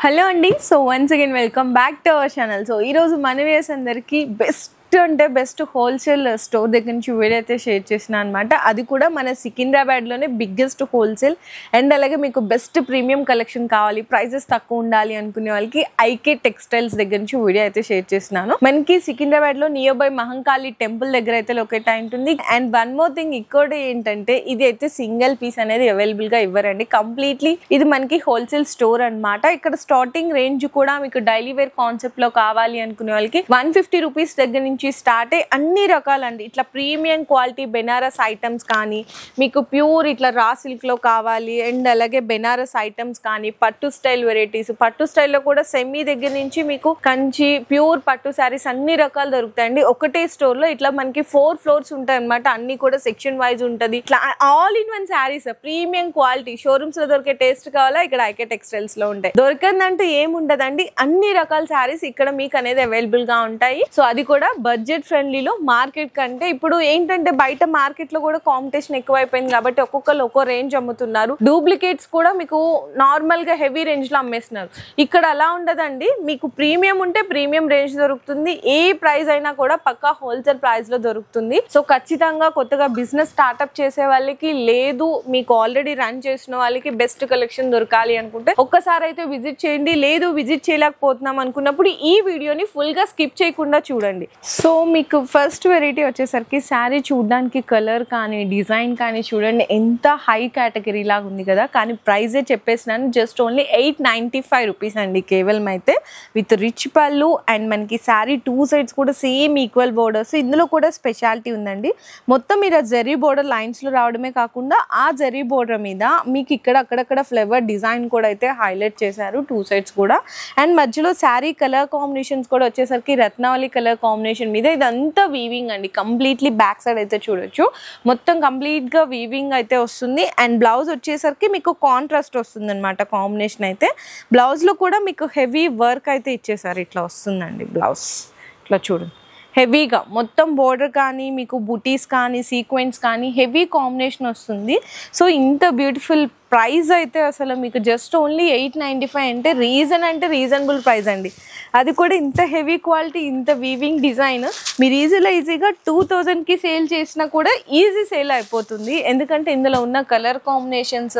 Hello అండి. So once again welcome back to our channel. So ఈరోజు మన viewers అందరికీ బెస్ట్ హోల్సేల్ స్టోర్ దగ్గర నుంచి వీడియో అయితే షేర్ చేసిన అనమాట. అది కూడా మన సికింద్రాబాద్లోనే బిగ్గెస్ట్ హోల్సేల్ అండ్ అలాగే మీకు బెస్ట్ ప్రీమియం కలెక్షన్ కావాలి, ప్రైజెస్ తక్కువ ఉండాలి అనుకునే వాళ్ళకి ఐకే టెక్స్టైల్స్ దగ్గర నుంచి వీడియో అయితే షేర్ చేసినాను. మనకి సికింద్రాబాద్లో నియర్ బై మహంకాళి టెంపుల్ దగ్గర అయితే లొకేట్ అయి ఉంటుంది. అండ్ వన్ మోర్ థింగ్ ఇక్కడ ఏంటంటే ఇది అయితే సింగిల్ పీస్ అనేది అవైలబుల్గా ఇవ్వరండి. కంప్లీట్లీ ఇది మనకి హోల్సేల్ స్టోర్ అనమాట. ఇక్కడ స్టార్టింగ్ రేంజ్ కూడా మీకు డైలీ వేర్ కాన్సెప్ట్లో కావాలి అనుకునే వాళ్ళకి 150 రూపీస్ దగ్గర నుంచి స్టార్ట్ అయ్యి అన్ని రకాలండి. ఇట్లా ప్రీమియం క్వాలిటీ బెనారస్ ఐటమ్స్ కానీ, మీకు ప్యూర్ ఇట్లా రా సిల్క్లో కావాలి అండ్ అలాగే బెనారస్ ఐటమ్స్ కానీ, పట్టు స్టైల్ వెరైటీస్, పట్టు స్టైల్లో కూడా సెమీ దగ్గర నుంచి మీకు కంచి ప్యూర్ పట్టు శారీస్ అన్ని రకాలు దొరుకుతాయండి ఒకటే స్టోర్లో. ఇట్లా మనకి 4 ఫ్లోర్స్ ఉంటాయి అనమాట. అన్ని కూడా సెక్షన్ వైజ్ ఉంటుంది. ఇట్లా all in one saris premium quality showrooms లో దొరికే టేస్ట్ కావాలా ఇక్కడ ఐకే టెక్స్టైల్స్ లో ఉంటాయి. దొరకదంటే ఏముండదండి, అన్ని రకాల శారీస్ ఇక్కడ మీకు అనేది అవైలబుల్ గా ఉంటాయి. సో అది కూడా బడ్జెట్ ఫ్రెండ్లీలో. మార్కెట్ కంటే ఇప్పుడు ఏంటంటే బయట మార్కెట్ లో కూడా కాంపిటీషన్ ఎక్కువైపోయింది కాబట్టి ఒక్కొక్కరు ఒక్కో రేంజ్ అమ్ముతున్నారు. డూప్లికేట్స్ కూడా మీకు నార్మల్ గా హెవీ రేంజ్ లో అమ్మేస్తున్నారు. ఇక్కడ అలా ఉండదండి. మీకు ప్రీమియం ఉంటే ప్రీమియం రేంజ్ దొరుకుతుంది. ఏ ప్రైస్ అయినా కూడా పక్కా హోల్సేల్ ప్రైస్ లో దొరుకుతుంది. సో ఖచ్చితంగా కొత్తగా బిజినెస్ స్టార్ట్అప్ చేసే వాళ్ళకి, లేదు మీకు ఆల్రెడీ రన్ చేసిన వాళ్ళకి బెస్ట్ కలెక్షన్ దొరకాలి అనుకుంటే ఒక్కసారి అయితే విజిట్ చేయండి. లేదు విజిట్ చేయలేకపోతున్నాం అనుకున్నప్పుడు ఈ వీడియోని ఫుల్ గా స్కిప్ చేయకుండా చూడండి. సో మీకు ఫస్ట్ వెరైటీ వచ్చేసరికి శారీ చూడడానికి కలర్ కానీ డిజైన్ కానీ చూడండి ఎంత హై కేటగిరీ లాగా ఉంది కదా. కానీ ప్రైజే చెప్పేసినాను, జస్ట్ ఓన్లీ 895 రూపీస్ అండి కేవలం. అయితే విత్ రిచ్ పళ్ళు అండ్ మనకి శారీ 2 సైడ్స్ కూడా సేమ్ ఈక్వల్ బోర్డర్స్. ఇందులో కూడా స్పెషాలిటీ ఉందండి. మొత్తం మీరు ఆ జరీ బోర్డర్ లైన్స్లో రావడమే కాకుండా ఆ జరీ బోర్డర్ మీద మీకు ఇక్కడ అక్కడక్కడ ఫ్లవర్ డిజైన్ కూడా అయితే హైలైట్ చేశారు 2 సైడ్స్ కూడా. అండ్ మధ్యలో శారీ కలర్ కాంబినేషన్స్ కూడా వచ్చేసరికి రత్నావళి కలర్ కాంబినేషన్ మీద ఇదంతా వీవింగ్ అండి. కంప్లీట్లీ బ్యాక్ సైడ్ అయితే చూడొచ్చు మొత్తం కంప్లీట్గా వీవింగ్ అయితే వస్తుంది. అండ్ బ్లౌజ్ వచ్చేసరికి మీకు కాంట్రాస్ట్ వస్తుంది అనమాట కాంబినేషన్ అయితే. బ్లౌజ్లో కూడా మీకు హెవీ వర్క్ అయితే ఇచ్చేసారు. ఇట్లా వస్తుందండి బ్లౌజ్. ఇట్లా చూడండి హెవీగా మొత్తం బోర్డర్ కానీ మీకు బుటీస్ కానీ సీక్వెన్స్ కానీ హెవీ కాంబినేషన్ వస్తుంది. సో ఇంత బ్యూటిఫుల్ ప్రైస్ అయితే అసలు మీకు జస్ట్ ఓన్లీ 895 అంటే రీజనబుల్ ప్రైస్ అండి. అది కూడా ఇంత హెవీ క్వాలిటీ, ఇంత వీవింగ్ డిజైన్ మీరు ఈజీగా 2000కి సేల్ చేసినా కూడా ఈజీ సేల్ అయిపోతుంది. ఎందుకంటే ఇందులో ఉన్న కలర్ కాంబినేషన్స్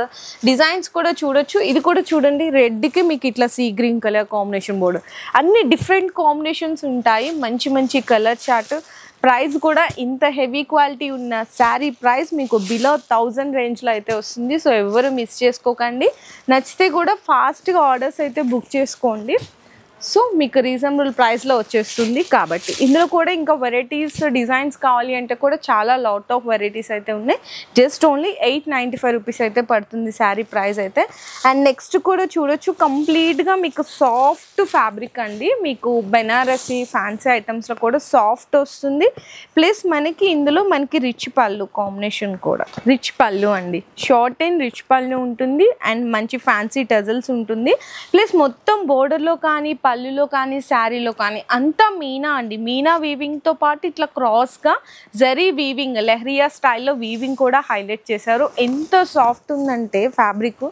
డిజైన్స్ కూడా చూడొచ్చు. ఇది కూడా చూడండి రెడ్కి మీకు ఇట్లా sea green colour combination border, అన్ని డిఫరెంట్ కాంబినేషన్స్ ఉంటాయి. మంచి కలర్ చార్ట్. ప్రైస్ కూడా ఇంత హెవీ క్వాలిటీ ఉన్న శారీ ప్రైస్ మీకు బిలో 1000 రేంజ్లో అయితే వస్తుంది. సో ఎవరు మిస్ చేసుకోకండి. నచ్చితే కూడా ఫాస్ట్గా ఆర్డర్స్ అయితే బుక్ చేసుకోండి. సో మీకు రీజనబుల్ ప్రైస్లో వచ్చేస్తుంది. కాబట్టి ఇందులో కూడా ఇంకా వెరైటీస్ డిజైన్స్ కావాలి అంటే కూడా చాలా లాట్ ఆఫ్ వెరైటీస్ అయితే ఉన్నాయి. జస్ట్ ఓన్లీ 895 రూపీస్ అయితే పడుతుంది శారీ ప్రైస్ అయితే. అండ్ నెక్స్ట్ కూడా చూడొచ్చు కంప్లీట్గా మీకు సాఫ్ట్ ఫ్యాబ్రిక్ అండి. మీకు బెనారసీ ఫ్యాన్సీ ఐటమ్స్లో కూడా సాఫ్ట్ వస్తుంది. ప్లస్ ఇందులో మనకి రిచ్ పళ్ళు కాంబినేషన్ కూడా రిచ్ పళ్ళు అండి. షార్ట్ అండ్ రిచ్ పళ్ళు ఉంటుంది అండ్ మంచి ఫ్యాన్సీ టజల్స్ ఉంటుంది. ప్లస్ మొత్తం బోర్డర్లో కానీ పళ్ళులో కానీ శారీలో కానీ అంతా మీనా అండి. మీనా వీవింగ్తో పాటు ఇట్లా క్రాస్గా జరీ వీవింగ్ లెహరియా స్టైల్లో వీవింగ్ కూడా హైలైట్ చేశారు. ఎంత సాఫ్ట్ ఉందంటే ఫ్యాబ్రిక్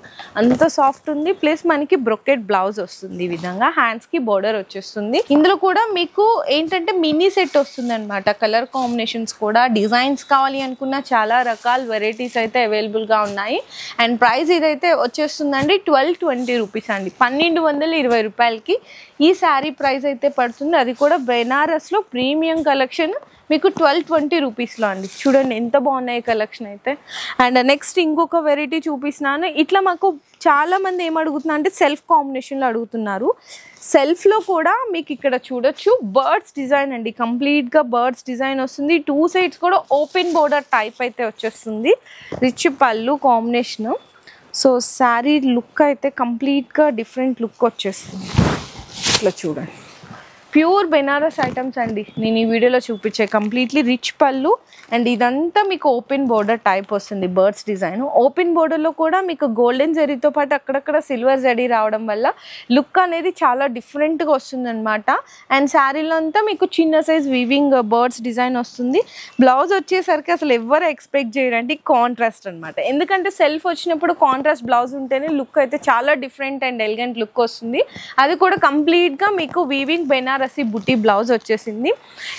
అంత సాఫ్ట్ ఉంది. ప్లస్ మనకి బ్రొకెట్ బ్లౌజ్ వస్తుంది. ఈ విధంగా హ్యాండ్స్కి బోర్డర్ వచ్చేస్తుంది. ఇందులో కూడా మీకు ఏంటంటే మినీ సెట్ వస్తుంది అనమాట. కలర్ కాంబినేషన్స్ కూడా డిజైన్స్ కావాలి అనుకున్న చాలా రకాల వెరైటీస్ అయితే అవైలబుల్గా ఉన్నాయి. అండ్ ప్రైస్ ఇదైతే వచ్చేస్తుందండి 1220 రూపీస్ అండి. 1220 రూపాయలకి ఈ శారీ ప్రైస్ అయితే పడుతుంది. అది కూడా బెనారస్లో ప్రీమియం కలెక్షన్ మీకు 1220 రూపీస్లో అండి. చూడండి ఎంత బాగున్నాయి కలెక్షన్ అయితే. అండ్ నెక్స్ట్ ఇంకొక వెరైటీ చూపిస్తున్నాను. ఇట్లా మాకు చాలామంది ఏం అడుగుతున్నా అంటే సెల్ఫ్ కాంబినేషన్లో అడుగుతున్నారు. సెల్ఫ్లో కూడా మీకు ఇక్కడ చూడొచ్చు బర్డ్స్ డిజైన్ అండి. కంప్లీట్గా బర్డ్స్ డిజైన్ వస్తుంది. 2 సైడ్స్ కూడా ఓపెన్ బోర్డర్ టైప్ అయితే వచ్చేస్తుంది. రిచ్ పళ్ళు కాంబినేషను. సో శారీ లుక్ అయితే కంప్లీట్గా డిఫరెంట్ లుక్ వచ్చేస్తుంది. ఇట్లా చూడండి ప్యూర్ బెనారస్ ఐటమ్స్ అండి నేను ఈ వీడియోలో చూపించే. కంప్లీట్లీ రిచ్ పళ్ళు అండ్ ఇదంతా మీకు ఓపెన్ బోర్డర్ టైప్ వస్తుంది. బర్డ్స్ డిజైన్ ఓపెన్ బోర్డర్లో కూడా మీకు గోల్డెన్ జరీతో పాటు అక్కడక్కడ సిల్వర్ జరీ రావడం వల్ల లుక్ అనేది చాలా డిఫరెంట్గా వస్తుంది అనమాట. అండ్ శారీలో అంతా మీకు చిన్న సైజ్ వీవింగ్ బర్డ్స్ డిజైన్ వస్తుంది. బ్లౌజ్ వచ్చేసరికి అసలు ఎవరు ఎక్స్పెక్ట్ చేయరండి కాంట్రాస్ట్ అనమాట. ఎందుకంటే సెల్ఫ్ వచ్చినప్పుడు కాంట్రాస్ట్ బ్లౌజ్ ఉంటేనే లుక్ అయితే చాలా డిఫరెంట్ అండ్ ఎలిగెంట్ లుక్ వస్తుంది. అది కూడా కంప్లీట్గా మీకు వీవింగ్ బెనారసి బుటీ బ్లౌజ్ వచ్చేసింది.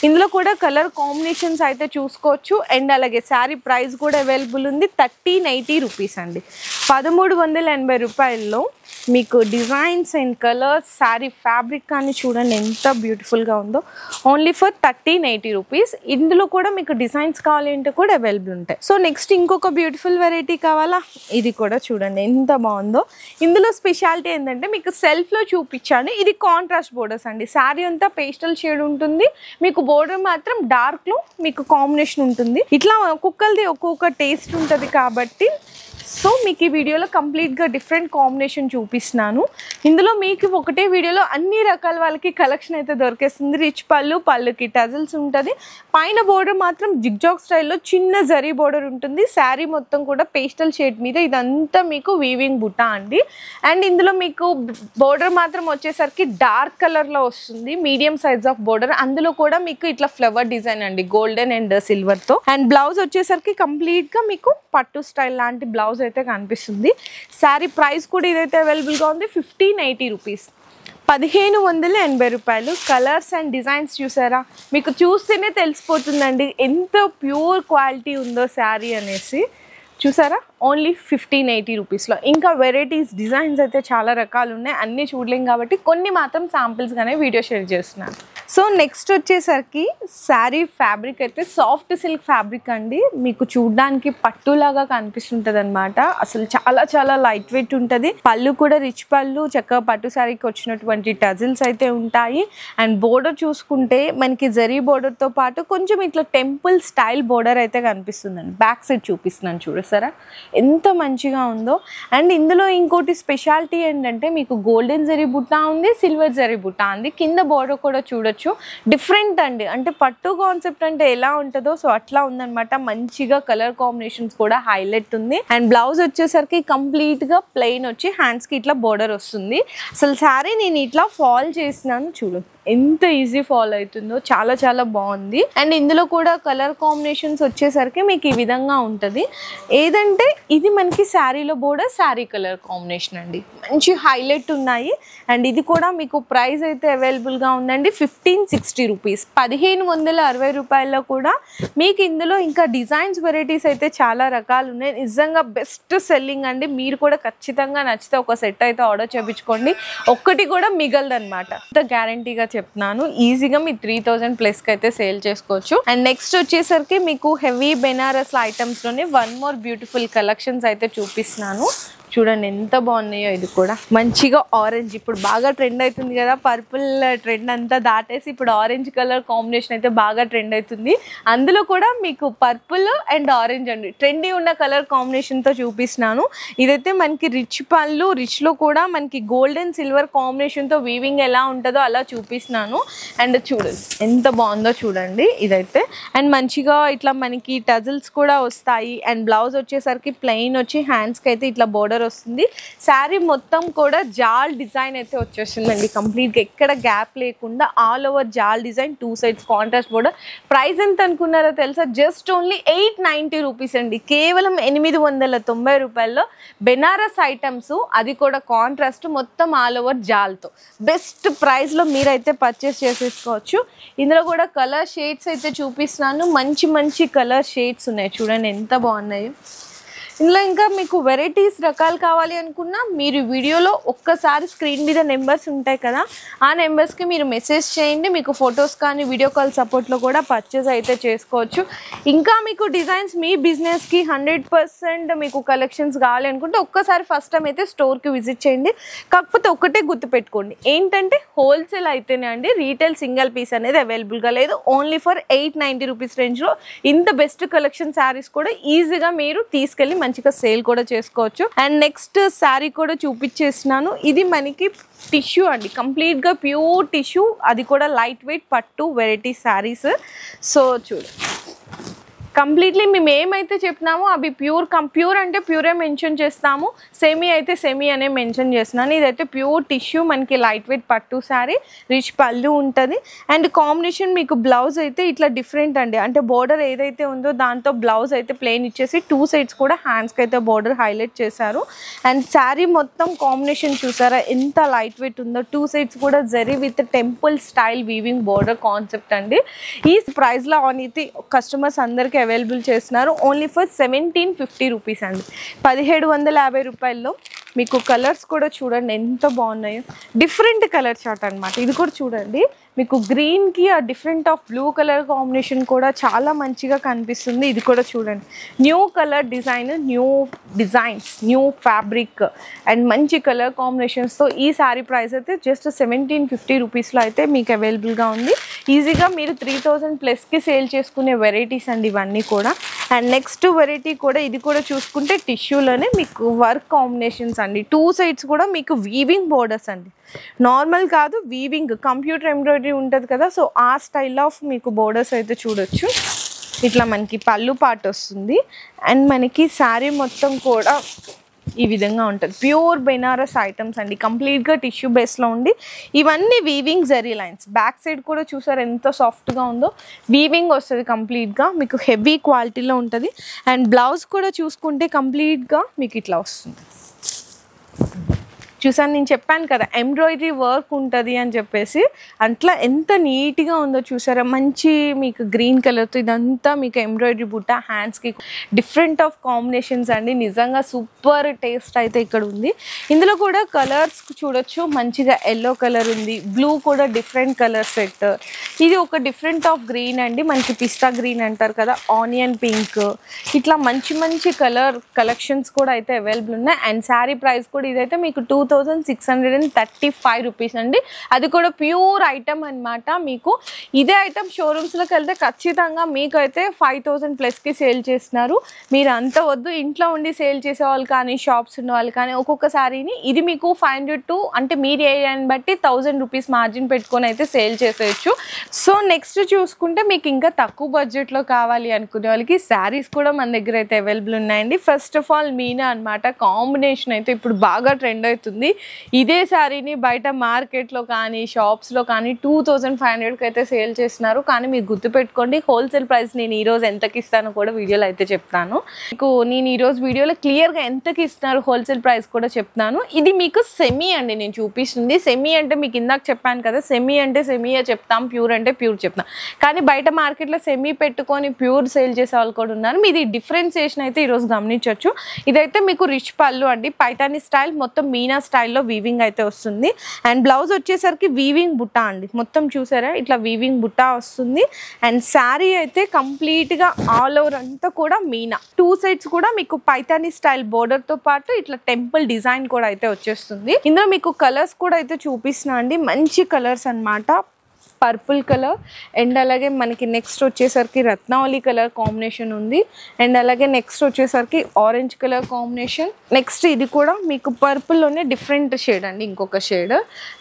ఇందులో కూడా కలర్ కాంబినేషన్స్ అయితే చూసుకోవచ్చు. అండ్ అలాగే శారీ ప్రైస్ కూడా అవైలబుల్ ఉంది. 1380 రూపీస్ అండి. 1380 రూపాయల్లో మీకు designs and colours sari fabric కానీ చూడండి ఎంత బ్యూటిఫుల్గా ఉందో. Only for 1380 rupees. ఇందులో కూడా మీకు డిజైన్స్ కావాలి అంటే కూడా అవైలబుల్ ఉంటాయి. సో నెక్స్ట్ ఇంకొక బ్యూటిఫుల్ వెరైటీ కావాలా, ఇది కూడా చూడండి ఎంత బాగుందో. ఇందులో స్పెషాలిటీ ఏంటంటే మీకు సెల్ఫ్లో చూపించాను. ఇది కాంట్రాస్ట్ బోర్డర్స్ అండి. శారీ అంతా పేస్టల్ షేడ్ ఉంటుంది. మీకు బోర్డర్ మాత్రం డార్క్లో మీకు కాంబినేషన్ ఉంటుంది. ఇట్లా ఒక్కొక్కరిది ఒక్కొక్క టేస్ట్ ఉంటుంది కాబట్టి సో మీకు ఈ వీడియోలో కంప్లీట్గా డిఫరెంట్ కాంబినేషన్ చూపిస్తున్నాను. ఇందులో మీకు ఒకటే వీడియోలో అన్ని రకాల వాళ్ళకి కలెక్షన్ అయితే దొరికేస్తుంది. రిచ్ పళ్ళుకి టజల్స్ ఉంటుంది. పైన బోర్డర్ మాత్రం జిగ్జాగ్ స్టైల్లో చిన్న జరీ బోర్డర్ ఉంటుంది. శారీ మొత్తం కూడా పేస్టల్ షేడ్ మీద ఇదంతా మీకు వీవింగ్ బుట్ట అండి. అండ్ ఇందులో మీకు బోర్డర్ మాత్రం వచ్చేసరికి డార్క్ కలర్లో వస్తుంది. Medium size of border. అందులో కూడా మీకు ఇట్లా ఫ్లవర్ డిజైన్ అండి గోల్డెన్ అండ్ సిల్వర్తో. అండ్ బ్లౌజ్ వచ్చేసరికి కంప్లీట్గా మీకు పట్టు స్టైల్ లాంటి బ్లౌజ్ అయితే కనిపిస్తుంది. శారీ ప్రైస్ కూడా ఇదైతే అవైలబుల్గా ఉంది. 1580 రూపీస్. 1580 రూపాయలు. కలర్స్ అండ్ డిజైన్స్ చూసారా, మీకు చూస్తేనే తెలిసిపోతుందండి ఎంత ప్యూర్ క్వాలిటీ ఉందో శారీ అనేసి. చూసారా, ఓన్లీ 1580 రూపీస్లో. ఇంకా వెరైటీస్ డిజైన్స్ అయితే చాలా రకాలు ఉన్నాయి. అన్నీ చూడలేం కాబట్టి కొన్ని మాత్రం శాంపిల్స్గానే వీడియో షేర్ చేస్తున్నాను. సో నెక్స్ట్ వచ్చేసరికి శారీ ఫ్యాబ్రిక్ అయితే సాఫ్ట్ సిల్క్ ఫ్యాబ్రిక్ అండి. మీకు చూడడానికి పట్టులాగా కనిపిస్తుంటుంది అనమాట. అసలు చాలా చాలా లైట్ వెయిట్ ఉంటుంది. పళ్ళు కూడా రిచ్ పళ్ళు, చక్కగా పట్టు శారీకి వచ్చినటువంటి టజిల్స్ అయితే ఉంటాయి. అండ్ బోర్డర్ చూసుకుంటే మనకి జరీ బోర్డర్తో పాటు కొంచెం ఇట్లా టెంపుల్ స్టైల్ బోర్డర్ అయితే కనిపిస్తుందండి. బ్యాక్ సైడ్ చూపిస్తున్నాను చూడసారా ఎంత మంచిగా ఉందో. అండ్ ఇందులో ఇంకోటి స్పెషాలిటీ ఏంటంటే మీకు గోల్డెన్ జరీ బుట్ట ఉంది, సిల్వర్ జరీ బుట్ట ఉంది. కింద బోర్డర్ కూడా చూడొచ్చు. డిఫరెంట్ అండి. అంటే పట్టు కాన్సెప్ట్ అంటే ఎలా ఉంటుందో సో అట్లా ఉందన్నమాట. మంచిగా కలర్ కాంబినేషన్స్ కూడా హైలైట్ ఉంది. అండ్ బ్లౌజ్ వచ్చేసరికి కంప్లీట్ గా ప్లెయిన్ వచ్చి హ్యాండ్స్ కి ఇట్లా బోర్డర్ వస్తుంది. అసలు శారీ నేను ఇట్లా ఫాల్ చేసినాను చూడు ఎంత ఈజీ ఫాల్ అవుతుందో. చాలా చాలా బాగుంది. అండ్ ఇందులో కూడా కలర్ కాంబినేషన్స్ వచ్చేసరికి మీకు ఈ విధంగా ఉంటుంది. ఏదంటే ఇది మనకి శారీలో బోర్డర్, శారీ కలర్ కాంబినేషన్ అండి. మంచి హైలైట్ ఉన్నాయి. అండ్ ఇది కూడా మీకు ప్రైస్ అయితే అవైలబుల్గా ఉందండి. 1560 రూపీస్. 1560 రూపాయల్లో కూడా మీకు ఇందులో ఇంకా డిజైన్స్ వెరైటీస్ అయితే చాలా రకాలు ఉన్నాయి. నిజంగా బెస్ట్ సెల్లింగ్ అండి. మీరు కూడా ఖచ్చితంగా నచ్చితే ఒక సెట్ అయితే ఆర్డర్ చేయించుకోండి. ఒక్కటి కూడా మిగలదన్నమాట. గ్యారంటీగా చెప్తున్నాను. ఈజీగా మీ 3000 ప్లస్కి అయితే సేల్ చేసుకోవచ్చు. అండ్ నెక్స్ట్ వచ్చేసరికి మీకు హెవీ బెనారస్ ఐటమ్స్ లోనే వన్ మోర్ బ్యూటిఫుల్ కలెక్షన్స్ అయితే చూపిస్తున్నాను. చూడండి ఎంత బాగున్నాయో. ఇది కూడా మంచిగా ఆరెంజ్, ఇప్పుడు బాగా ట్రెండ్ అవుతుంది కదా, పర్పుల్ ట్రెండ్ అంతా దాటేసి ఇప్పుడు ఆరెంజ్ కలర్ కాంబినేషన్ అయితే బాగా ట్రెండ్ అవుతుంది. అందులో కూడా మీకు పర్పుల్ అండ్ ఆరెంజ్ అండి ట్రెండీ ఉన్న కలర్ కాంబినేషన్తో చూపిస్తున్నాను. ఇదైతే మనకి రిచ్ పళ్ళు, రిచ్లో కూడా మనకి గోల్డెన్ సిల్వర్ కాంబినేషన్తో వీవింగ్ ఎలా ఉంటుందో అలా చూపిస్తున్నాను. అండ్ చూడండి ఎంత బాగుందో చూడండి ఇదైతే. అండ్ మంచిగా ఇట్లా మనకి టజిల్స్ కూడా వస్తాయి. అండ్ బ్లౌజ్ వచ్చేసరికి ప్లెయిన్ వచ్చి హ్యాండ్స్కి అయితే ఇట్లా బోర్డర్ వస్తుంది. శారీ మొత్తం కూడా జాల్ డిజైన్ అయితే వచ్చేస్తుందండి. కంప్లీట్గా ఎక్కడ గ్యాప్ లేకుండా ఆల్ ఓవర్ జాల్ design, 2 sides contrast border. Price ఎంత అనుకున్నారో తెలుసా? జస్ట్ ఓన్లీ 890 రూపీస్ అండి. కేవలం 890 రూపాయల్లో బెనారస్ ఐటమ్స్, అది కూడా కాంట్రాస్ట్ మొత్తం ఆల్ ఓవర్ జాల్తో బెస్ట్ ప్రైస్లో మీరైతే పర్చేస్ చేసేసుకోవచ్చు. ఇందులో కూడా కలర్ షేడ్స్ అయితే చూపిస్తున్నాను. మంచి మంచి కలర్ షేడ్స్ ఉన్నాయి చూడండి ఎంత బాగున్నాయో. ఇందులో ఇంకా మీకు వెరైటీస్ రకాలు కావాలి అనుకున్నా మీరు వీడియోలో ఒక్కసారి స్క్రీన్ మీద నెంబర్స్ ఉంటాయి కదా, ఆ నెంబర్స్కి మీరు మెసేజ్ చేయండి. మీకు ఫొటోస్ కానీ వీడియో కాల్ సపోర్ట్లో కూడా పర్చేస్ అయితే చేసుకోవచ్చు. ఇంకా మీకు డిజైన్స్ మీ బిజినెస్కి 100% మీకు కలెక్షన్స్ కావాలి అనుకుంటే ఒక్కసారి ఫస్ట్ టైం అయితే స్టోర్కి విజిట్ చేయండి. కాకపోతే ఒక్కటే గుర్తుపెట్టుకోండి ఏంటంటే హోల్సేల్ అయితేనే అండి, రీటైల్ సింగిల్ పీస్ అనేది అవైలబుల్గా లేదు. ఓన్లీ ఫర్ 890 రూపీస్ రేంజ్లో ఇంత బెస్ట్ కలెక్షన్ శారీస్ కూడా ఈజీగా మీరు తీసుకెళ్ళి మంచిగా సేల్ కూడా చేసుకోవచ్చు. అండ్ నెక్స్ట్ శారీ కూడా చూపించేసినాను. ఇది మనకి టిష్యూ అండి, కంప్లీట్గా ప్యూర్ టిష్యూ, అది కూడా లైట్ వెయిట్ పట్టు వెరైటీ శారీస్. సో చూడు కంప్లీట్లీ మేము ఏమైతే చెప్పినామో అవి ప్యూర్ అంటే ప్యూరే మెన్షన్ చేస్తాము, సెమీ అయితే సెమీ అనే మెన్షన్ చేస్తున్నాను. ఇదైతే ప్యూర్ టిష్యూ, మనకి లైట్ వెయిట్ పట్టు శారీ, రిచ్ పళ్ళు ఉంటుంది. అండ్ కాంబినేషన్ మీకు బ్లౌజ్ అయితే ఇట్లా డిఫరెంట్ అండి, అంటే బోర్డర్ ఏదైతే ఉందో దాంతో బ్లౌజ్ అయితే ప్లెయిన్ ఇచ్చేసి 2 సైడ్స్ కూడా హ్యాండ్స్కి అయితే బోర్డర్ హైలైట్ చేశారు. అండ్ శారీ మొత్తం కాంబినేషన్ చూసారా ఎంత లైట్ వెయిట్ ఉందో, 2 సైడ్స్ కూడా zari with temple style weaving border concept అండి. ఈ ప్రైస్లో అనేది కస్టమర్స్ అందరికీ అవైలబుల్ చేస్తున్నారు. ఓన్లీ ఫర్ 1750 రూపీస్ అండి, 1750 రూపాయల్లో. మీకు కలర్స్ కూడా చూడండి ఎంత బాగున్నాయో, డిఫరెంట్ కలర్ చార్ట్ అనమాట. ఇది కూడా చూడండి, మీకు గ్రీన్కి ఆ different of blue colour combination కూడా చాలా మంచిగా కనిపిస్తుంది. ఇది కూడా చూడండి, new colour design, new designs, new fabric and మంచి కలర్ కాంబినేషన్స్తో ఈ శారీ ప్రైస్ అయితే జస్ట్ 1750 రూపీస్లో అయితే మీకు అవైలబుల్గా ఉంది. ఈజీగా మీరు 3000 ప్లస్కి సేల్ చేసుకునే వెరైటీస్ అండి ఇవన్నీ కూడా. అండ్ నెక్స్ట్ వెరైటీ కూడా ఇది కూడా చూసుకుంటే టిష్యూలోనే మీకు వర్క్ కాంబినేషన్స్ అండి, 2 సైడ్స్ కూడా మీకు వీవింగ్ బోర్డర్స్ అండి, నార్మల్ కాదు వీవింగ్, కంప్యూటర్ ఎంబ్రాయిడరీ ఉంటుంది కదా, సో ఆ స్టైల్ ఆఫ్ మీకు బోర్డర్స్ అయితే చూడొచ్చు. ఇట్లా మనకి పళ్ళు పార్ట్ వస్తుంది. అండ్ మనకి శారీ మొత్తం కూడా ఈ విధంగా ఉంటుంది, ప్యూర్ బెనారస్ ఐటమ్స్ అండి, కంప్లీట్గా టిష్యూ బేస్లో ఉండి ఇవన్నీ weaving zari lines. Back side కూడా చూసారు ఎంత సాఫ్ట్గా ఉందో, వీవింగ్ వస్తుంది కంప్లీట్గా, మీకు హెవీ క్వాలిటీలో ఉంటుంది. అండ్ బ్లౌజ్ కూడా చూసుకుంటే కంప్లీట్గా మీకు ఇట్లా వస్తుంది. చూసాను, నేను చెప్పాను కదా ఎంబ్రాయిడరీ వర్క్ ఉంటుంది అని చెప్పేసి, అట్లా ఎంత నీట్గా ఉందో చూసారా. మంచి మీకు గ్రీన్ కలర్తో ఇదంతా మీకు ఎంబ్రాయిడరీ బుట్ట, హ్యాండ్స్కి డిఫరెంట్ ఆఫ్ కాంబినేషన్స్ అండి, నిజంగా సూపర్ టేస్ట్ అయితే ఇక్కడ ఉంది. ఇందులో కూడా కలర్స్ చూడొచ్చు, మంచిగా ఎల్లో కలర్ ఉంది, బ్లూ కూడా డిఫరెంట్ కలర్ సెట్, ఇది ఒక డిఫరెంట్ ఆఫ్ గ్రీన్ అండి, మనకి పిస్తా గ్రీన్ అంటారు కదా, ఆనియన్ పింక్, ఇట్లా మంచి మంచి కలర్ కలెక్షన్స్ కూడా అయితే అవైలబుల్ ఉన్నాయి. అండ్ శారీ ప్రైస్ కూడా ఇదైతే మీకు 2635 రూపీస్ అండి, అది కూడా ప్యూర్ ఐటమ్ అనమాట. మీకు ఇదే ఐటమ్ షోరూమ్స్లోకి వెళ్తే ఖచ్చితంగా మీకు అయితే 5000 ప్లస్కి సేల్ చేస్తున్నారు. మీరు అంత వద్దు, ఇంట్లో ఉండి సేల్ చేసే వాళ్ళు కానీ షాప్స్ ఉన్న వాళ్ళు కానీ ఒక్కొక్క శారీని ఇది మీకు 500 to అంటే మీరు ఏరియాని బట్టి 1000 రూపీస్ మార్జిన్ పెట్టుకొని అయితే సేల్ చేసేయచ్చు. సో నెక్స్ట్ చూసుకుంటే మీకు ఇంకా తక్కువ బడ్జెట్లో కావాలి అనుకునే వాళ్ళకి శారీస్ కూడా మన దగ్గర అయితే అవైలబుల్ ఉన్నాయండి. ఫస్ట్ ఆఫ్ ఆల్ మీనా అనమాట, కాంబినేషన్ అయితే ఇప్పుడు బాగా ట్రెండ్ అవుతుంది. ఇదే శారీని బయట మార్కెట్లో కానీ షాప్స్లో కానీ 2500కి అయితే సేల్ చేస్తున్నారు. కానీ మీరు గుర్తుపెట్టుకోండి, హోల్సేల్ ప్రైస్ నేను ఈరోజు ఎంతకి ఇస్తానో కూడా వీడియోలో అయితే చెప్తాను. మీకు నేను ఈరోజు వీడియోలో క్లియర్గా ఎంతకి ఇస్తున్నారు హోల్సేల్ ప్రైస్ కూడా చెప్తాను. ఇది మీకు సెమీ అండి నేను చూపిస్తుంది. సెమీ అంటే మీకు ఇందాక చెప్పాను కదా, సెమీ అంటే సెమీయే చెప్తాం, ప్యూర్ అంటే ప్యూర్ చెప్తాం. కానీ బయట మార్కెట్లో సెమీ పెట్టుకొని ప్యూర్ సేల్ చేసే వాళ్ళు కూడా ఉన్నారు. మీది డిఫరెన్సియేషన్ అయితే ఈరోజు గమనించవచ్చు. ఇదైతే మీకు రిచ్ పళ్ళు అండి, పైతాని స్టైల్, మొత్తం మీనా స్టైల్లో వీవింగ్ అయితే వస్తుంది. అండ్ బ్లౌజ్ వచ్చేసరికి వీవింగ్ బుట్ట అండి, మొత్తం చూసారా ఇట్లా వీవింగ్ బుట్ట వస్తుంది. అండ్ శారీ అయితే కంప్లీట్గా ఆల్ ఓవర్ అంతా కూడా మీనా, 2 సైడ్స్ కూడా మీకు పైతాని స్టైల్ బోర్డర్తో పాటు ఇట్లా టెంపుల్ డిజైన్ కూడా అయితే వచ్చేస్తుంది. ఇందులో మీకు కలర్స్ కూడా అయితే చూపిస్తున్నా అండి, మంచి కలర్స్ అనమాట. పర్పుల్ కలర్ అండ్ అలాగే మనకి నెక్స్ట్ వచ్చేసరికి రత్నావళి కలర్ కాంబినేషన్ ఉంది. అండ్ అలాగే నెక్స్ట్ వచ్చేసరికి ఆరెంజ్ కలర్ కాంబినేషన్. నెక్స్ట్ ఇది కూడా మీకు పర్పుల్లోనే డిఫరెంట్ షేడ్ అండి, ఇంకొక షేడ్.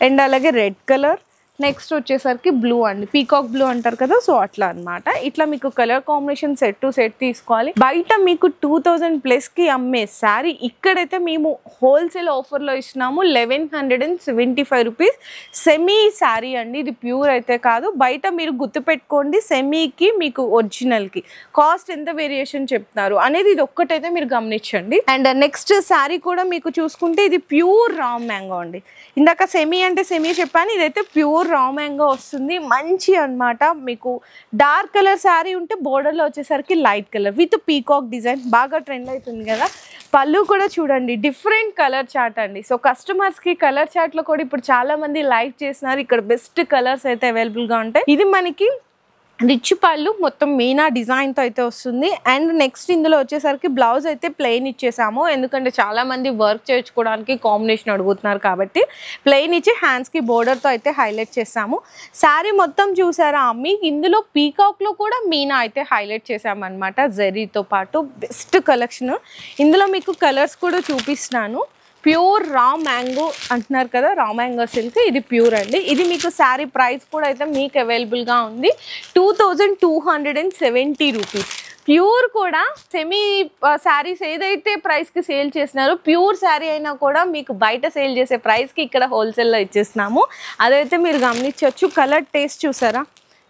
అండ్ అలాగే రెడ్ కలర్, నెక్స్ట్ వచ్చేసరికి బ్లూ అండి, పీకాక్ బ్లూ అంటారు కదా, సో అట్లా అనమాట. ఇట్లా మీకు colour combination set to set తీసుకోవాలి. బయట మీకు 2000 ప్లస్కి అమ్మే శారీ ఇక్కడైతే మేము హోల్సేల్ ఆఫర్లో ఇస్తున్నాము 1175 రూపీస్. సెమీ శారీ అండి, ఇది ప్యూర్ అయితే కాదు. బయట మీరు గుర్తుపెట్టుకోండి, సెమీకి మీకు ఒరిజినల్కి కాస్ట్ ఎంత వేరియేషన్ చెప్తున్నారు అనేది ఇది ఒక్కటైతే మీరు గమనించండి. అండ్ నెక్స్ట్ శారీ కూడా మీకు చూసుకుంటే ఇది ప్యూర్ రా మ్యాంగో అండి. ఇందాక సెమీ అంటే సెమీ చెప్పాను, ఇదైతే ప్యూర్ రా మ్యాంగో వస్తుంది, మంచి అనమాట. మీకు డార్క్ కలర్ శారీ ఉంటే బోర్డర్లో వచ్చేసరికి light colour with peacock design, బాగా ట్రెండ్ అవుతుంది కదా. పళ్ళు కూడా చూడండి డిఫరెంట్ కలర్ చార్ట్ అండి. సో కస్టమర్స్కి కలర్ చార్ట్లో కూడా ఇప్పుడు చాలా మంది లైక్ చేస్తున్నారు. ఇక్కడ బెస్ట్ కలర్స్ అయితే అవైలబుల్గా ఉంటాయి. ఇది మనకి రిచ్ పళ్ళు మొత్తం మీనా డిజైన్తో అయితే వస్తుంది. అండ్ నెక్స్ట్ ఇందులో వచ్చేసరికి బ్లౌజ్ అయితే ప్లెయిన్ ఇచ్చేసాము, ఎందుకంటే చాలామంది వర్క్ చేయించుకోవడానికి కాంబినేషన్ అడుగుతున్నారు కాబట్టి ప్లెయిన్ ఇచ్చి హ్యాండ్స్కి బోర్డర్తో అయితే హైలైట్ చేసాము. శారీ మొత్తం చూసారా, మీకు ఇందులో పీకాక్లో కూడా మీనా అయితే హైలైట్ చేసామన్నమాట జరీతో పాటు. Best collection. ఇందులో మీకు కలర్స్ కూడా చూపిస్తున్నాను. ప్యూర్ రా మ్యాంగో అంటున్నారు కదా, రా మ్యాంగో సిల్క్, ఇది ప్యూర్ అండి. ఇది మీకు శారీ ప్రైస్ కూడా అయితే మీకు అవైలబుల్గా ఉంది 2270 రూపీస్. ప్యూర్ కూడా సెమీ శారీస్ ఏదైతే ప్రైస్కి సేల్ చేసినారో ప్యూర్ శారీ అయినా కూడా మీకు బయట సేల్ చేసే ప్రైస్కి ఇక్కడ హోల్సేల్లో ఇచ్చేస్తున్నాము. అదైతే మీరు గమనించవచ్చు. కలర్ టేస్ట్ చూసారా,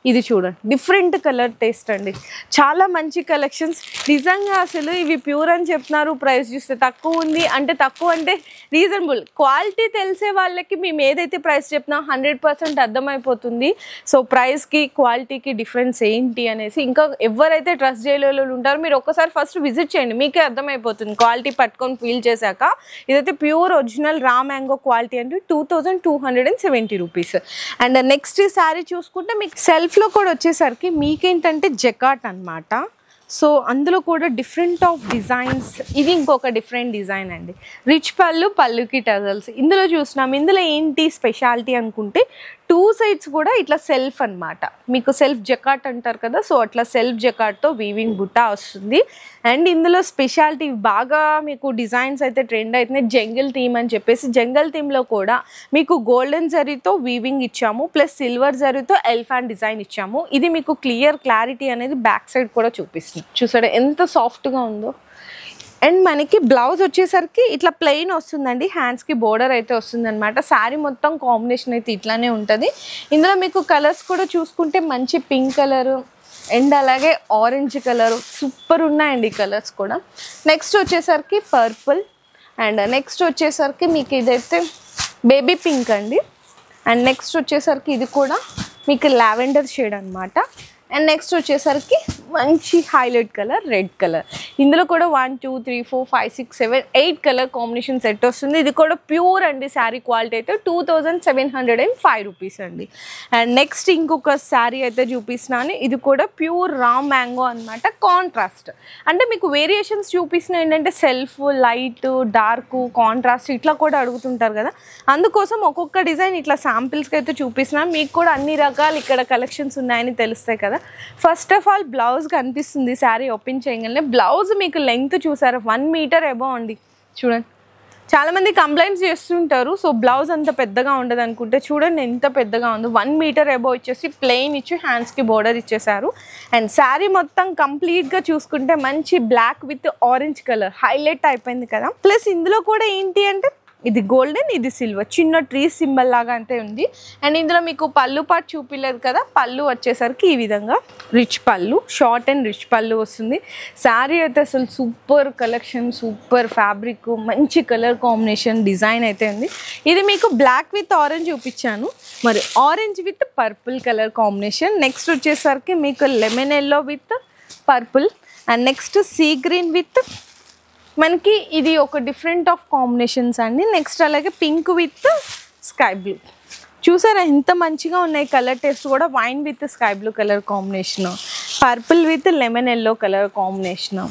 ఇది చూడండి, డిఫరెంట్ కలర్ టేస్ట్ అండి. చాలా మంచి కలెక్షన్స్. నిజంగా అసలు ఇవి ప్యూర్ అని చెప్తున్నారు, ప్రైస్ చూస్తే తక్కువ ఉంది అంటే తక్కువ అంటే రీజనబుల్. క్వాలిటీ తెలిసే వాళ్ళకి మేము ఏదైతే ప్రైస్ చెప్తున్నాం 100% అర్థమైపోతుంది. సో ప్రైస్కి క్వాలిటీకి డిఫరెన్స్ ఏంటి అనేసి. ఇంకా ఎవరైతే ట్రస్ట్ చేయలేని ఉంటారో మీరు ఒక్కసారి ఫస్ట్ విజిట్ చేయండి, మీకే అర్థమైపోతుంది క్వాలిటీ పట్టుకొని ఫీల్ చేశాక. ఇదైతే pure original raw mango quality అంటే 2270 రూపీస్. అండ్ నెక్స్ట్ ఈ శారీ చూసుకుంటే మీకు సెల్ఫ్లో కూడా వచ్చేసరికి మీకేంటంటే జకాట్ అన్నమాట. సో అందులో కూడా డిఫరెంట్ ఆఫ్ డిజైన్స్. ఇది ఇంకొక డిఫరెంట్ డిజైన్ అండి. రిచ్ పళ్ళుకి టజల్స్ ఇందులో చూసినాం. ఇందులో ఏంటి స్పెషాలిటీ అనుకుంటే 2 సైడ్స్ కూడా ఇట్లా సెల్ఫ్ అన్నమాట. మీకు సెల్ఫ్ జకాట్ అంటారు కదా, సో అట్లా సెల్ఫ్ జకాట్తో వీవింగ్ బుట్టా వస్తుంది. అండ్ ఇందులో స్పెషాలిటీ బాగా మీకు డిజైన్స్ అయితే ట్రెండ్ అవుతున్నాయి. జంగిల్ థీమ్ అని చెప్పేసి జంగల్ థీమ్లో కూడా మీకు గోల్డెన్ జరీతో వీవింగ్ ఇచ్చాము, ప్లస్ సిల్వర్ జరీతో ఎలిఫెంట్ డిజైన్ ఇచ్చాము. ఇది మీకు క్లారిటీ అనేది బ్యాక్ సైడ్ కూడా చూపిస్తుంది. చూసారా ఎంత సాఫ్ట్గా ఉందో. అండ్ మనకి బ్లౌజ్ వచ్చేసరికి ఇట్లా ప్లెయిన్ వస్తుందండి, హ్యాండ్స్కి బోర్డర్ అయితే వస్తుంది అనమాట. శారీ మొత్తం కాంబినేషన్ అయితే ఇట్లానే ఉంటుంది. ఇందులో మీకు కలర్స్ కూడా చూసుకుంటే మంచి పింక్ కలరు అండ్ అలాగే ఆరెంజ్ కలరు సూపర్ ఉన్నాయండి కలర్స్ కూడా. నెక్స్ట్ వచ్చేసరికి పర్పుల్ అండ్ నెక్స్ట్ వచ్చేసరికి మీకు ఇదైతే బేబీ పింక్ అండి. అండ్ నెక్స్ట్ వచ్చేసరికి ఇది కూడా మీకు లావెండర్ షేడ్ అనమాట. అండ్ నెక్స్ట్ వచ్చేసరికి మంచి హైలైట్ కలర్ రెడ్ కలర్. ఇందులో కూడా 1 2 3 4 5 6 7 8 కలర్ కాంబినేషన్ సెట్ వస్తుంది. ఇది కూడా ప్యూర్ అండి. శారీ క్వాలిటీ అయితే 2705 రూపీస్ అండి. అండ్ నెక్స్ట్ ఇంకొక శారీ అయితే చూపిస్తున్నాను. ఇది కూడా ప్యూర్ రా మ్యాంగో అనమాట. కాంట్రాస్ట్ అంటే మీకు వేరియేషన్స్ చూపిస్తున్నా ఏంటంటే సెల్ఫ్, లైట్, డార్క్, కాంట్రాస్ట్ ఇట్లా కూడా అడుగుతుంటారు కదా, అందుకోసం ఒక్కొక్క డిజైన్ ఇట్లా శాంపిల్స్కి అయితే చూపిస్తున్నాను. మీకు కూడా అన్ని రకాలు ఇక్కడ కలెక్షన్స్ ఉన్నాయని తెలుస్తాయి కదా. ఫస్ట్ ఆఫ్ ఆల్ బ్లౌజ్ కనిపిస్తుంది శారీ ఓపెన్ చేయగానే. బ్లౌజ్ మీకు లెంగ్త్ చూసారా 1 మీటర్ అబౌవ్ అండి. చూడండి, చాలామంది కంప్లైంట్స్ చేస్తుంటారు సో బ్లౌజ్ అంత పెద్దగా ఉండదు అనుకుంటే, చూడండి ఎంత పెద్దగా ఉందో. 1 మీటర్ అబౌవ్ ఇచ్చేసి ప్లెయిన్ ఇచ్చి హ్యాండ్స్కి బోర్డర్ ఇచ్చేసారు. అండ్ శారీ మొత్తం కంప్లీట్గా చూసుకుంటే మంచి black with orange colour highlight అయిపోయింది కదా. ప్లస్ ఇందులో కూడా ఏంటి అంటే ఇది గోల్డెన్, ఇది సిల్వర్, చిన్న ట్రీ సింబల్ లాగా అంతే ఉంది. అండ్ ఇందులో మీకు పళ్ళు పాటు చూపిలేదు కదా, పళ్ళు వచ్చేసరికి ఈ విధంగా రిచ్ పళ్ళు, షార్ట్ అండ్ రిచ్ పళ్ళు వస్తుంది. శారీ అయితే అసలు సూపర్ కలెక్షన్, సూపర్ ఫ్యాబ్రిక్, మంచి కలర్ కాంబినేషన్ డిజైన్ అయితే ఉంది. ఇది మీకు బ్లాక్ విత్ ఆరెంజ్ చూపించాను, మరి orange with purple colour combination. Next వచ్చేసరికి మీకు lemon yellow with purple and next sea green with మనకి ఇది ఒక డిఫరెంట్ ఆఫ్ కాంబినేషన్స్ అండి. నెక్స్ట్ అలాగే పింక్ విత్ స్కై బ్లూ. చూసారా ఎంత మంచిగా ఉన్నాయి కలర్ టేస్ట్ కూడా. Wine with sky blue colour combination, purple with lemon yellow colour combination.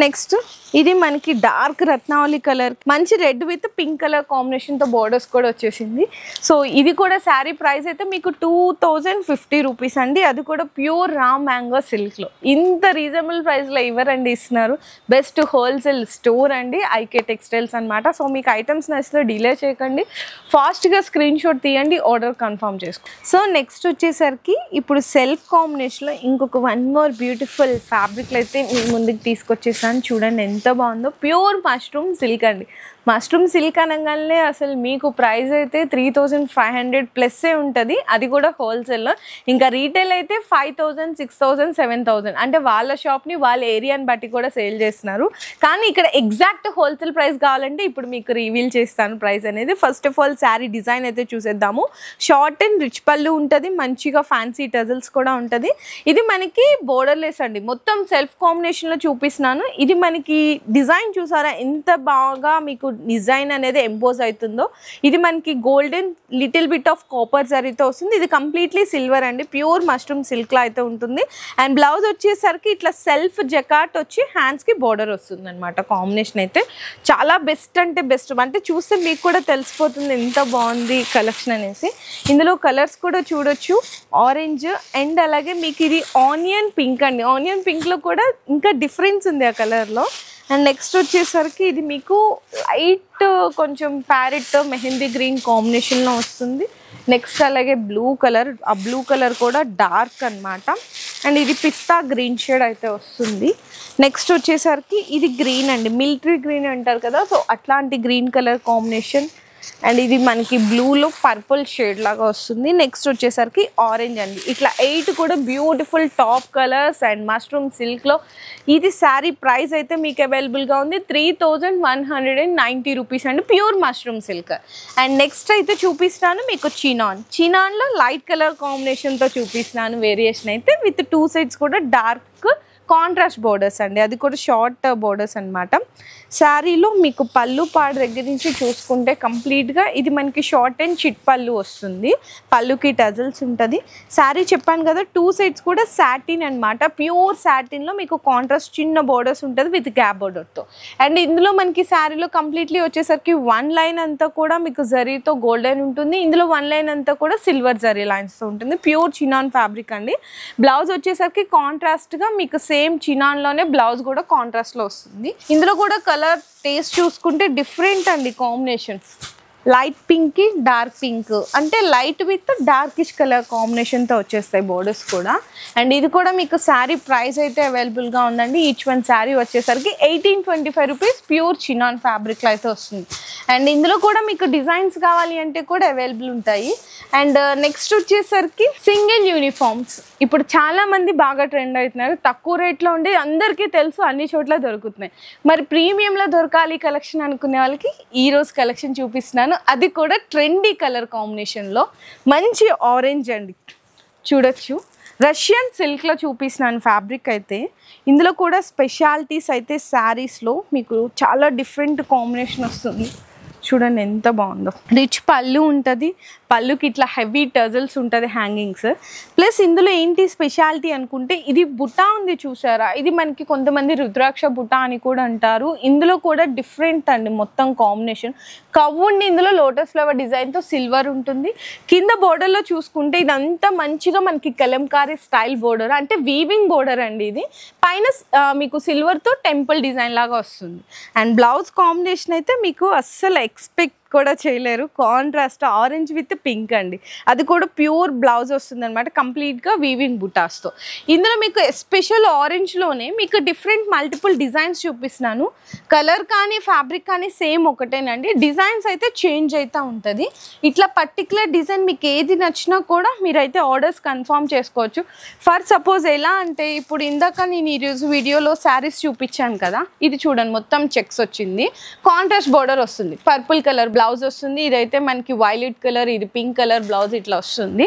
Next ఇది మనకి డార్క్ రత్నావళి కలర్, మంచి రెడ్ విత్ పింక్ కలర్ కాంబినేషన్తో బోర్డర్స్ కూడా వచ్చేసింది. సో ఇది కూడా శారీ ప్రైస్ అయితే మీకు 2050 రూపీస్ అండి. అది కూడా ప్యూర్ రా మ్యాంగో సిల్క్లో. ఇంత రీజనబుల్ ప్రైస్లో ఎవరండి ఇస్తున్నారు? బెస్ట్ హోల్సేల్ స్టోర్ అండి, ఐకే టెక్స్టైల్స్ అనమాట. సో మీకు ఐటమ్స్ నచ్చితే డిలే చేయకండి, ఫాస్ట్గా స్క్రీన్ షాట్ తీయండి, ఆర్డర్ కన్ఫర్మ్ చేసుకోండి. సో నెక్స్ట్ వచ్చేసరికి ఇప్పుడు సెల్ఫ్ కాంబినేషన్లో ఇంకొక 1 మోర్ బ్యూటిఫుల్ ఫ్యాబ్రిక్లు అయితే మీ ముందుకు తీసుకొచ్చేసాను. చూడండి ఎంత బాగుందో. ప్యూర్ మష్రూమ్ సిల్క్ అండి. మష్రూమ్ సిల్క్ అనగానే అసలు మీకు ప్రైస్ అయితే 3500 ప్లస్సే ఉంటుంది, అది కూడా హోల్సేల్లో. ఇంకా రీటైల్ అయితే 5000, 6000, 7000 అంటే వాళ్ళ షాప్ని వాళ్ళ ఏరియాని బట్టి కూడా సేల్ చేస్తున్నారు. కానీ ఇక్కడ ఎగ్జాక్ట్ హోల్సేల్ ప్రైస్ కావాలంటే ఇప్పుడు మీకు రివీల్ చేస్తాను ప్రైస్ అనేది. First of all sari design అయితే చూసేద్దాము. షార్ట్ అండ్ రిచ్ పళ్ళు ఉంటుంది, మంచిగా ఫ్యాన్సీ టజల్స్ కూడా ఉంటుంది. ఇది మనకి బోర్డర్లెస్ అండి, మొత్తం సెల్ఫ్ కాంబినేషన్లో చూపిస్తున్నాను. ఇది మనకి డిజైన్ చూసారా ఎంత బాగా మీకు డిజైన్ అనేది ఎంపోజ్ అవుతుందో ఇది మనకి golden little bit of copper జరీతో వస్తుంది. ఇది కంప్లీట్లీ సిల్వర్ అండి, ప్యూర్ మష్రూమ్ సిల్క్లో అయితే ఉంటుంది. అండ్ బ్లౌజ్ వచ్చేసరికి ఇట్లా సెల్ఫ్ జకాట్ వచ్చి హ్యాండ్స్కి బోర్డర్ వస్తుంది అనమాట. కాంబినేషన్ అయితే చాలా బెస్ట్ అంటే బెస్ట్, అంటే చూస్తే మీకు కూడా తెలిసిపోతుంది ఎంత బాగుంది కలెక్షన్ అనేసి. ఇందులో కలర్స్ కూడా చూడొచ్చు, ఆరెంజ్ అండ్ అలాగే మీకు ఇది ఆనియన్ పింక్ అండి. ఆనియన్ పింక్లో కూడా ఇంకా డిఫరెన్స్ ఉంది ఆ కలర్లో. అండ్ నెక్స్ట్ వచ్చేసరికి ఇది మీకు లైట్ కొంచెం ప్యారెట్ మెహందీ గ్రీన్ కాంబినేషన్లో వస్తుంది. నెక్స్ట్ అలాగే బ్లూ కలర్, ఆ బ్లూ కలర్ కూడా డార్క్ అనమాట. అండ్ ఇది పిస్తా గ్రీన్ షేడ్ అయితే వస్తుంది. నెక్స్ట్ వచ్చేసరికి ఇది గ్రీన్ అండి, మిలిటరీ గ్రీన్ అంటారు కదా, సో అట్లాంటి గ్రీన్ కలర్ కాంబినేషన్. అండ్ ఇది మనకి బ్లూలో పర్పుల్ షేడ్ లాగా వస్తుంది. నెక్స్ట్ వచ్చేసరికి ఆరెంజ్ అండి. ఇట్లా 8 కూడా beautiful top colours and mushroom సిల్క్లో. ఇది శారీ ప్రైస్ అయితే మీకు అవైలబుల్గా ఉంది 3190 రూపీస్ అండి, pure mushroom silk. And next అయితే చూపిస్తాను మీకు చినాన్లో లైట్ కలర్ కాంబినేషన్తో చూపిస్తున్నాను. వేరియేషన్ అయితే విత్ 2 సైడ్స్ కూడా డార్క్ కాంట్రాస్ట్ బోర్డర్స్ అండి, అది కూడా షార్ట్ బోర్డర్స్ అనమాట. శారీలో మీకు పళ్ళు పాడు దగ్గర నుంచి చూసుకుంటే కంప్లీట్గా ఇది మనకి షార్ట్ అండ్ చిట్ పళ్ళు వస్తుంది. పళ్ళుకి టజల్స్ ఉంటుంది. శారీ చెప్పాను కదా 2 సైడ్స్ కూడా సాటిన్ అనమాట, ప్యూర్ సాటిన్లో మీకు కాంట్రాస్ట్ చిన్న బోర్డర్స్ ఉంటుంది విత్ గ్యాప్ బోర్డర్తో. అండ్ ఇందులో మనకి శారీలో కంప్లీట్లీ వచ్చేసరికి 1 లైన్ అంతా కూడా మీకు జరీతో గోల్డెన్ ఉంటుంది. ఇందులో 1 లైన్ అంతా కూడా సిల్వర్ జరీ లైన్స్తో ఉంటుంది. ప్యూర్ చినాన్ ఫ్యాబ్రిక్ అండి. బ్లౌజ్ వచ్చేసరికి కాంట్రాస్ట్గా మీకు సేమ్ చినాన్లోనే బ్లౌజ్ కూడా కాంట్రాస్ట్లో వస్తుంది. ఇందులో కూడా కలర్ టేస్ట్ చూసుకుంటే డిఫరెంట్ అండి కాంబినేషన్. లైట్ పింక్ కి డార్క్ పింక్ అంటే లైట్ విత్ డార్కిష్ కలర్ కాంబినేషన్తో వచ్చేస్తాయి బోర్డర్స్ కూడా. అండ్ ఇది కూడా మీకు శారీ ప్రైస్ అయితే అవైలబుల్గా ఉందండి. ఈచ్ వన్ శారీ వచ్చేసరికి 1825 రూపీస్, ప్యూర్ చినాన్ ఫ్యాబ్రిక్లో అయితే వస్తుంది. అండ్ ఇందులో కూడా మీకు డిజైన్స్ కావాలి అంటే కూడా అవైలబుల్ ఉంటాయి. అండ్ నెక్స్ట్ వచ్చేసరికి సింగిల్ యూనిఫామ్స్ ఇప్పుడు చాలా మంది బాగా ట్రెండ్ అవుతున్నారు. తక్కువ రేట్లో ఉండి అందరికీ తెలుసు, అన్ని చోట్ల దొరుకుతున్నాయి. మరి ప్రీమియంలో దొరకాలి కలెక్షన్ అనుకునే వాళ్ళకి ఈరోజు కలెక్షన్ చూపిస్తున్నాను. అది కూడా ట్రెండీ కలర్ కాంబినేషన్లో మంచి ఆరెంజ్ అండి, చూడొచ్చు. రష్యన్ సిల్క్లో చూపిస్తున్నాను ఫ్యాబ్రిక్ అయితే. ఇందులో కూడా స్పెషాలిటీస్ అయితే శారీస్లో మీకు చాలా డిఫరెంట్ కాంబినేషన్ వస్తుంది. చూడండి ఎంత బాగుందో. రిచ్ పళ్ళు ఉంటుంది, పళ్ళుకి ఇట్లా హెవీ టజల్స్ ఉంటుంది హ్యాంగింగ్స్. ప్లస్ ఇందులో ఏంటి స్పెషాలిటీ అనుకుంటే ఇది బుటా ఉంది చూసారా, ఇది మనకి కొంతమంది రుద్రాక్ష బుటా అని కూడా అంటారు. ఇందులో కూడా డిఫరెంట్ అండి మొత్తం కాంబినేషన్. కవ్వు ఉండి ఇందులో లోటస్ ఫ్లవర్ డిజైన్తో సిల్వర్ ఉంటుంది. కింద బోర్డర్లో చూసుకుంటే ఇదంతా మంచిగా మనకి కలంకారీ స్టైల్ బోర్డర్, అంటే వీవింగ్ బోర్డర్ అండి ఇది. పైన మీకు సిల్వర్తో టెంపుల్ డిజైన్ లాగా వస్తుంది. అండ్ బ్లౌజ్ కాంబినేషన్ అయితే మీకు అస్సలు ఎక్స్పెక్ట్ కూడా చేయలేరు, కాంట్రాస్ట్ ఆరెంజ్ విత్ పింక్ అండి. అది కూడా ప్యూర్ బ్లౌజ్ వస్తుంది అనమాట, కంప్లీట్గా వీవింగ్ బుటాస్తో. ఇందులో మీకు ఎస్పెషల్ ఆరెంజ్లోనే మీకు డిఫరెంట్ మల్టిపుల్ డిజైన్స్ చూపిస్తున్నాను. కలర్ కానీ ఫ్యాబ్రిక్ కానీ సేమ్ ఒకటేనండి, డిజైన్స్ అయితే చేంజ్ అవుతూ ఉంటుంది. ఇట్లా పర్టికులర్ డిజైన్ మీకు ఏది నచ్చినా కూడా మీరైతే ఆర్డర్స్ కన్ఫర్మ్ చేసుకోవచ్చు. ఫర్ సపోజ్ ఎలా అంటే ఇప్పుడు ఇందాక నేను ఈరోజు వీడియోలో శారీస్ చూపించాను కదా, ఇది చూడండి మొత్తం చెక్స్ వచ్చింది, కాంట్రాస్ట్ బోర్డర్ వస్తుంది, పర్పుల్ కలర్ బ్లౌజ్ వస్తుంది. ఇదైతే మనకి వైలెట్ కలర్, ఇది పింక్ కలర్ బ్లౌజ్ ఇట్లా వస్తుంది.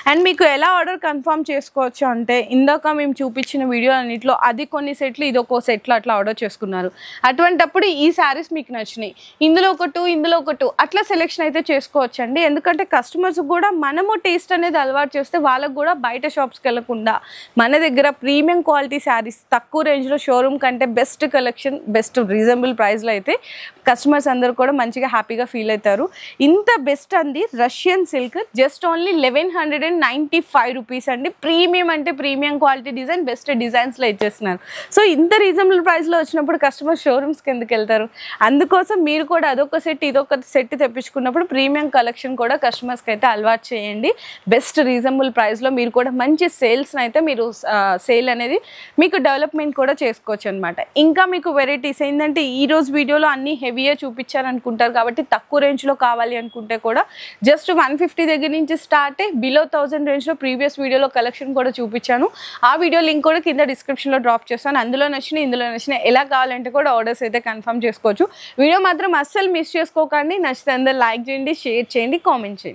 అండ్ మీకు ఎలా ఆర్డర్ కన్ఫర్మ్ చేసుకోవచ్చు అంటే ఇందాక మేము చూపించిన వీడియో అన్నింటిలో అది కొన్ని సెట్లు, ఇది ఒక సెట్లు అట్లా ఆర్డర్ చేసుకున్నారు. అటువంటప్పుడు ఈ శారీస్ మీకు నచ్చినాయి, ఇందులో ఒక 2 ఇందులో ఒక 2 అట్లా సెలెక్షన్ అయితే చేసుకోవచ్చు అండి. ఎందుకంటే కస్టమర్స్ కూడా మనము టేస్ట్ అనేది అలవాటు చేస్తే వాళ్ళకు కూడా బయట షాప్స్కి వెళ్ళకుండా మన దగ్గర ప్రీమియం క్వాలిటీ శారీస్ తక్కువ రేంజ్లో షోరూమ్ కంటే బెస్ట్ కలెక్షన్, బెస్ట్ రీజనబుల్ ప్రైస్లో అయితే కస్టమర్స్ అందరూ కూడా మంచిగా హ్యాపీగా ఫీల్ అవుతారు. ఇంత బెస్ట్ అండి Russian silk, just only 1195 rupees అండి. ప్రీమియం అంటే ప్రీమియం క్వాలిటీ డిజైన్, బెస్ట్ డిజైన్స్లో ఇచ్చేస్తున్నారు. సో ఇంత రీజనబుల్ ప్రైస్లో వచ్చినప్పుడు కస్టమర్ షోరూమ్స్కి ఎందుకు వెళ్తారు? అందుకోసం మీరు కూడా అదొక సెట్ ఇదొక సెట్ తెప్పించుకున్నప్పుడు ప్రీమియం కలెక్షన్ కూడా కస్టమర్స్కి అయితే అలవాటు చేయండి. బెస్ట్ రీజనబుల్ ప్రైస్లో మీరు కూడా మంచి సేల్స్ని అయితే మీరు సేల్ అనేది మీకు డెవలప్మెంట్ కూడా చేసుకోవచ్చు అనమాట. ఇంకా మీకు వెరైటీస్ ఏంటంటే ఈరోజు వీడియోలో అన్ని హెవీగా చూపించారనుకుంటారు కాబట్టి తక్కువ రేంజ్లో కావాలి అనుకుంటే కూడా జస్ట్ 150 దగ్గర నుంచి స్టార్ట్ అయ్యి బిలో 1000 రేంజ్లో ప్రీవియస్ వీడియోలో కలెక్షన్ కూడా చూపించాను. ఆ వీడియో లింక్ కూడా కింద డిస్క్రిప్షన్లో డ్రాప్ చేస్తాను. అందులో నచ్చినాయి ఇందులో నచ్చినాయి ఎలా కావాలంటే కూడా ఆర్డర్స్ అయితే కన్ఫర్మ్ చేసుకోవచ్చు. వీడియో మాత్రం అస్సలు మిస్ చేసుకోకండి. నచ్చితే అందరూ లైక్ చేయండి, షేర్ చేయండి, కామెంట్ చేయండి.